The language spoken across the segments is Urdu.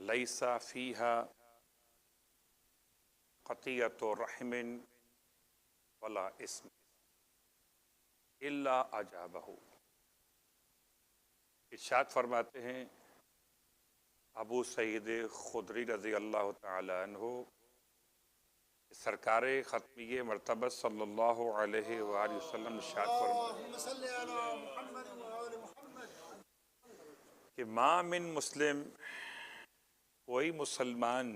لیس فیہا قطیعۃ رحم ولا اسم الا اجابہ۔ ارشاد فرماتے ہیں ابو سعید خدری رضی اللہ تعالی عنہ، سرکار ختمیہ مرتبہ صلی اللہ علیہ وآلہ وسلم ارشاد فرماتے کہ ما من مسلم، کوئی مسلمان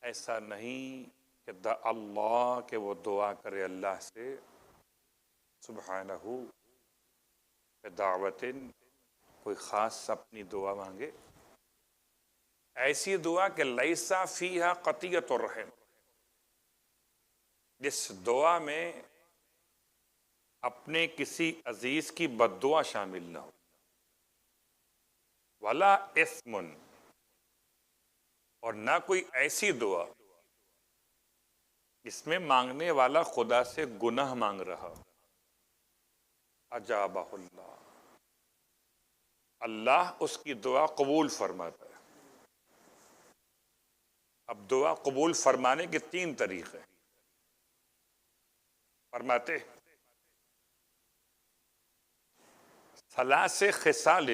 ایسا نہیں کہ دعا اللہ کہ وہ دعا کرے اللہ سے سبحانہ بدعوت، کوئی خاص اپنی دعا مانگے، ایسی دعا کہ لیسا فیہا قطیعۃ الرحم، جس دعا میں اپنے کسی عزیز کی بد دعا شامل نہ ہو، ولا اسم، اور نہ کوئی ایسی دعا جس میں مانگنے والا خدا سے گناہ مانگ رہا، اجابہ اللہ، اللہ اس کی دعا قبول فرماتا ہے۔ اب دعا قبول فرمانے کے تین طریقے فرماتے ثلاث خصال،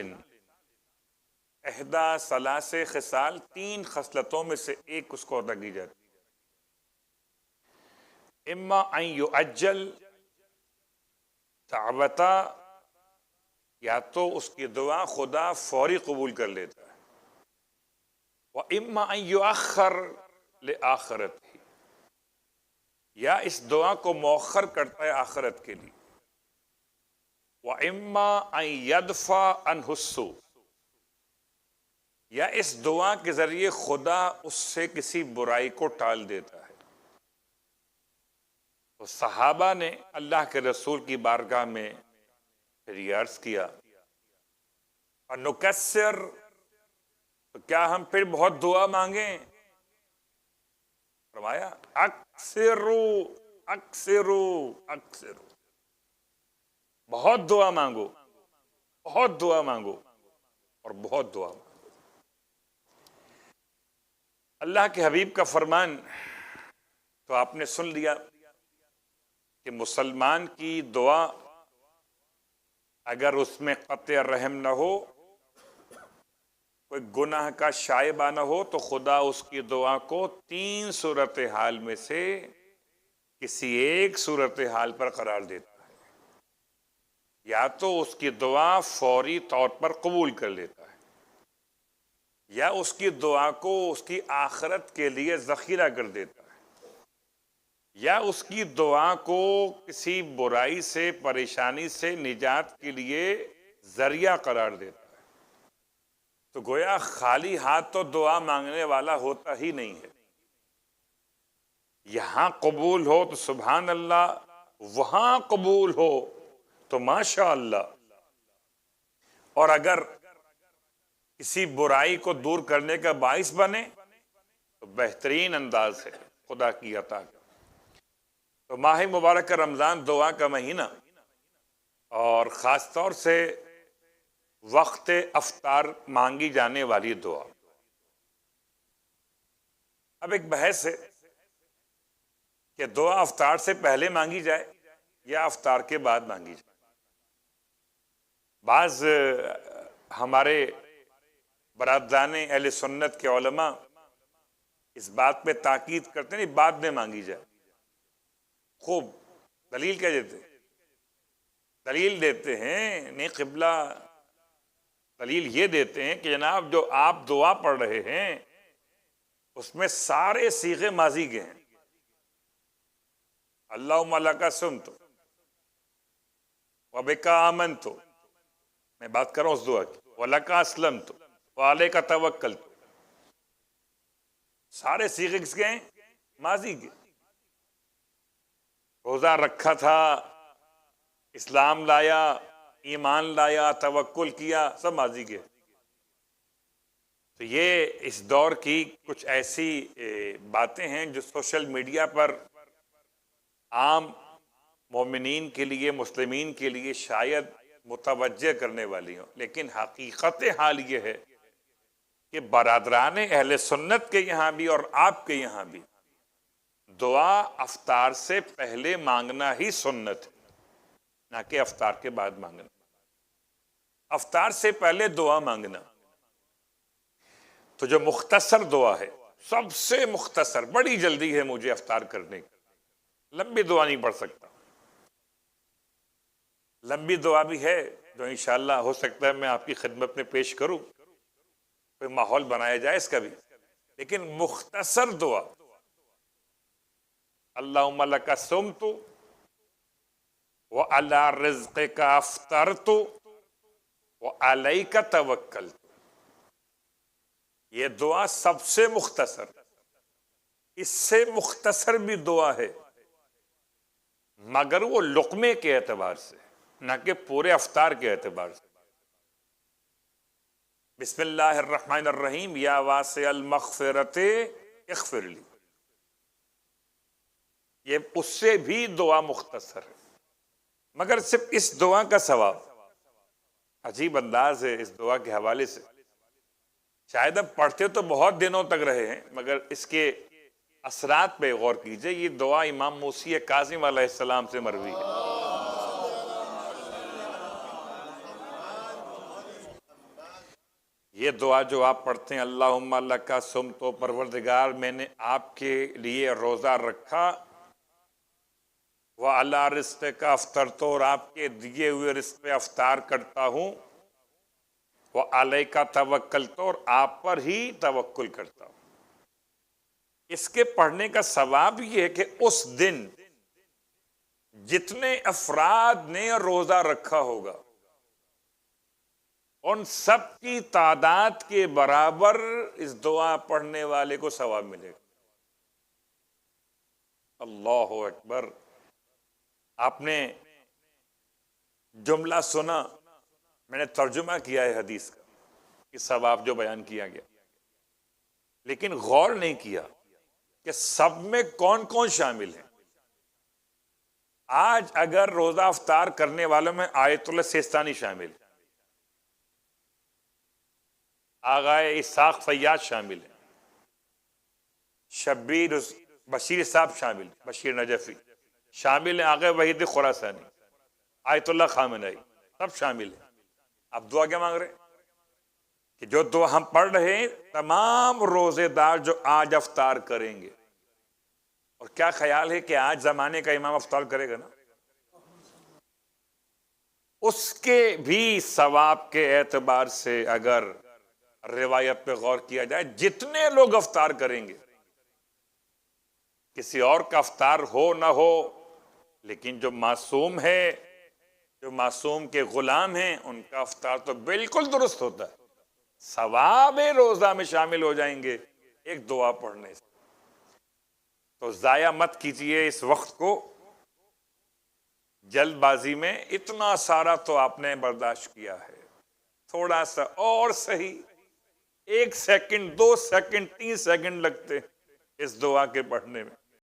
احدی ثلاث خصال، تین خصلتوں میں سے ایک اس کو ادا کی جاتی، اما ان یعجل دعوتا، یا تو اس کی دعا خدا فوری قبول کر لیتا ہے، وَإِمَّا أَن يُؤَخَّرْ لِآخِرَتِهِ، یا اس دعا کو مؤخر کرتا ہے آخرت کے لیے، وَإِمَّا أَن يَدْفَعَ عَنْهُ السُّوءَ، یا اس دعا کے ذریعے خدا اس سے کسی برائی کو ٹال دیتا ہے۔ تو صحابہ نے اللہ کے رسول کی بارگاہ میں پھر یہ عرض کیا، اَنُكَسِّرْ، تو کیا ہم پھر بہت دعا مانگیں؟ فرمایا اکثروا اکثروا اکثروا، بہت دعا مانگو، بہت دعا مانگو اور بہت دعا مانگو۔ اللہ کے حبیب کا فرمان تو آپ نے سن لیا کہ مسلمان کی دعا اگر اس میں قطع رحم نہ ہو، کوئی گناہ کا شائبہ نہ ہو، تو خدا اس کی دعا کو تین صورتحال میں سے کسی ایک صورتحال پر قرار دیتا ہے، یا تو اس کی دعا فوری طور پر قبول کر لیتا ہے، یا اس کی دعا کو اس کی آخرت کے لیے ذخیرہ کر دیتا ہے، یا اس کی دعا کو کسی برائی سے، پریشانی سے نجات کے لیے ذریعہ قرار دیتا ہے۔ تو گویا خالی ہاتھ تو دعا مانگنے والا ہوتا ہی نہیں ہے، یہاں قبول ہو تو سبحان اللہ، وہاں قبول ہو تو ماشاء اللہ، اور اگر کسی برائی کو دور کرنے کا باعث بنے تو بہترین انداز ہے خدا کی عطا کا۔ تو ماہ مبارک رمضان دعا کا مہینہ، اور خاص طور سے وقت افطار مانگی جانے والی دعا۔ اب ایک بحث ہے کہ دعا افطار سے پہلے مانگی جائے یا افطار کے بعد مانگی جائے۔ بعض ہمارے برادران اہل سنت کے علماء اس بات پہ تاکید کرتے ہیں بعد میں مانگی جائے۔ خوب، دلیل کیا دیتے ہیں؟ دلیل دیتے ہیں نہیں قبلہ، دلیل یہ دیتے ہیں کہ جناب جو آپ دعا پڑھ رہے ہیں اس میں سارے صیغے ماضی کے ہیں۔ اللہم لک صمت وبک آمنت، میں بات کر رہا ہوں اس دعا کی، ولک اسلمت وعلیک توکلت، سارے صیغے کس کے ہیں؟ ماضی کے۔ روزہ رکھا تھا، اسلام لایا، ایمان لایا، توکل کیا، سب ماضی کے۔ تو یہ اس دور کی کچھ ایسی باتیں ہیں جو سوشل میڈیا پر عام مومنین کے لیے، مسلمین کے لیے شاید متوجہ کرنے والی ہوں، لیکن حقیقت حال یہ ہے کہ برادران اہل سنت کے یہاں بھی اور آپ کے یہاں بھی دعا افطار سے پہلے مانگنا ہی سنت ہے، نہ کہ افطار کے بعد مانگنا۔ افطار سے پہلے دعا مانگنا تو جو مختصر دعا ہے، سب سے مختصر، بڑی جلدی ہے مجھے افطار کرنے کی، لمبی دعا نہیں پڑھ سکتا، لمبی دعا بھی ہے جو انشاءاللہ ہو سکتا ہے میں آپ کی خدمت میں پیش کروں، کوئی ماحول بنایا جائے اس کا بھی، لیکن مختصر دعا، اللہم لک صمت وعلی رزقک افطرت وعلیک توکلت، یہ دعا سب سے مختصر، اس سے مختصر بھی دعا ہے مگر وہ لقمے کے اعتبار سے، نہ کہ پورے افطار کے اعتبار سے۔ بسم اللہ الرحمن الرحیم، یا واسع المغفرت اغفر لی، یہ اس سے بھی دعا مختصر ہے، مگر صرف اس دعا کا ثواب عجیب انداز ہے اس دعا کے حوالے سے، شاید اب پڑھتے تو بہت دنوں تک رہے ہیں مگر اس کے اثرات پہ غور کیجئے۔ یہ دعا امام موسی کاظم علیہ السلام سے مروی ہے۔ یہ دعا جو آپ پڑھتے ہیں، اللہم لک صمت، پروردگار میں نے آپ کے لیے روزہ رکھا، وعلی رزقک افطرت، اور آپ کے دیے ہوئے رزق پہ افطار کرتا ہوں، وعلیک توکلت، اور آپ پر ہی توکل کرتا ہوں۔ اس کے پڑھنے کا ثواب یہ ہے کہ اس دن جتنے افراد نے روزہ رکھا ہوگا ان سب کی تعداد کے برابر اس دعا پڑھنے والے کو ثواب ملے گا۔ اللہ اکبر۔ آپ نے جملہ سنا، میں نے ترجمہ کیا ہے حدیث کا کہ ثواب جو بیان کیا گیا، لیکن غور نہیں کیا کہ سب میں کون کون شامل ہیں۔ آج اگر روزہ افطار کرنے والوں میں آیت اللہ سیستانی شامل ہے، آغائے اسحاق فیاض شامل ہیں، شبیر بشیر صاحب شامل، بشیر نجفی شامل ہیں، آغائے وحید خراسانی، آیت اللہ خامنئی، سب شامل ہیں۔ اب دعا کیا مانگ رہے ہیں کہ جو دعا ہم پڑھ رہے ہیں تمام روزے دار جو آج افطار کریں گے، اور کیا خیال ہے کہ آج زمانے کا امام افطار کرے گا نا، اس کے بھی ثواب کے اعتبار سے اگر روایت پہ غور کیا جائے، جتنے لوگ افطار کریں گے، کسی اور کا افطار ہو نہ ہو، لیکن جو معصوم ہے، جو معصوم کے غلام ہیں، ان کا افطار تو بالکل درست ہوتا ہے، ثواب روزہ میں شامل ہو جائیں گے ایک دعا پڑھنے سے۔ تو ضائع مت کیجئے اس وقت کو جلد بازی میں، اتنا سارا تو آپ نے برداشت کیا ہے، تھوڑا سا اور صحیح 1 سیکنڈ 2 سیکنڈ 3 سیکنڈ لگتے اس دعا کے پڑھنے میں۔